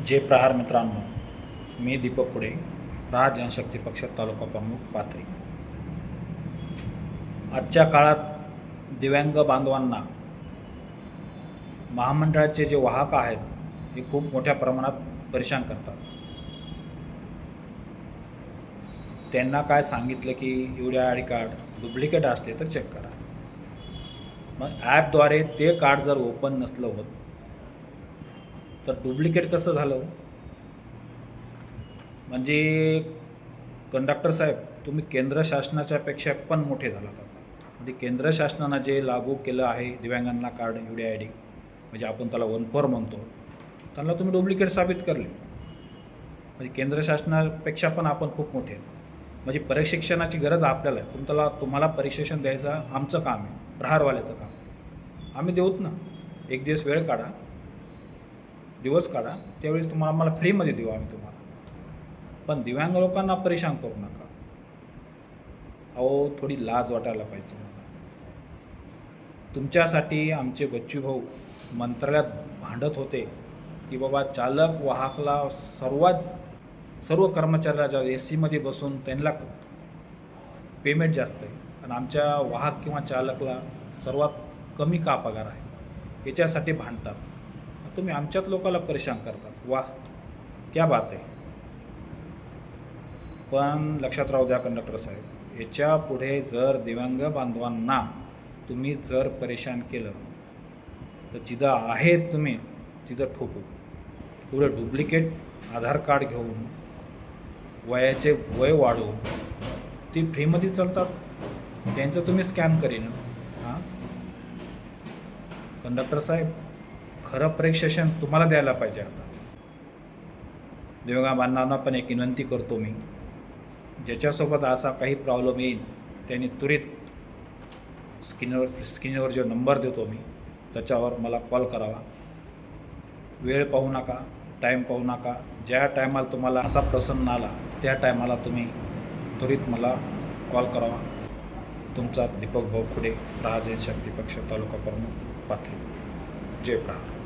जय प्रहार मित्रांनो, मी दीपक पुढे, प्रहार जनशक्ती पक्ष तालुका प्रमुख पाथरी. आजच्या काळात दिव्यांग बांधवांना महामंडळाचे जे वाहक आहेत हे खूप मोठ्या प्रमाणात परेशान करतात. त्यांना काय सांगितलं की एवढे आय डी कार्ड डुप्लिकेट असले तर चेक करा. मग ॲपद्वारे ते कार्ड जर ओपन नसलं होत तर डुप्लिकेट कसं झालं? म्हणजे कंडक्टर साहेब, तुम्ही केंद्र शासनाच्या पेक्षा पण मोठे झालात आता. म्हणजे केंद्र शासनानं जे लागू केलं आहे दिव्यांगांना कार्ड एवढी आय डी, म्हणजे आपण त्याला 1/4 म्हणतो, त्यांना तुम्ही डुप्लिकेट साबित करले. म्हणजे केंद्र शासनापेक्षा पण आपण खूप मोठे आहेत. म्हणजे प्रशिक्षणाची गरज आपल्याला आहे. तुम्हाला प्रशिक्षण द्यायचं आमचं काम आहे, प्रहारवाल्याचं काम. आम्ही देऊत ना, एक दिवस वेळ काढा, दिवस काढा, त्यावेळेस तुम्हाला आम्हाला फ्रीमध्ये देऊ आम्ही तुम्हाला. पण दिव्यांग लोकांना परेशान करू नका. अहो, थोडी लाज वाटायला पाहिजे तुम्हाला. तुमच्यासाठी आमचे बच्चू भाऊ मंत्रालयात भांडत होते की बाबा चालक वाहकला सर्व कर्मचाऱ्याला ज्या ए सीमध्ये बसून त्यांना पेमेंट जास्त आहे आणि आमच्या वाहक किंवा चालकला सर्वात कमी का पगार आहे, याच्यासाठी भांडतात. तुम्ही आमच्याच लोकांना परेशान करतात. वाह, क्या बात आहे. पण लक्षात राहू द्या कंडक्टर साहेब, याच्या पुढे जर दिव्यांग बांधवांना तुम्ही जर परेशान केलं तर जिथं आहेत तुम्ही तिथं ठोकू. एवढं डुप्लिकेट आधार कार्ड घेऊन वयाचे वय वाढवून ती फ्रीमध्ये चालतात, त्यांचं तुम्ही स्कॅम करीन. हां कंडक्टर साहेब, खरं प्रशिक्षण तुम्हाला द्यायला पाहिजे. आता दिव्यांग बांधवांना पण एक विनंती करतो मी, ज्याच्यासोबत असा काही प्रॉब्लेम येईल त्यांनी त्वरित स्क्रीनवर जो नंबर देतो मी त्याच्यावर मला कॉल करावा. वेळ पाहू नका, टाईम पाहू नका. ज्या टायमाला तुम्हाला असा प्रसन्न आला त्या टायमाला तुम्ही त्वरित मला कॉल करावा. तुमचा दीपक भाऊ पुढे, प्रहार जनशक्ती पक्ष तालुका प्रमुख पाथरी. जय प्रहार.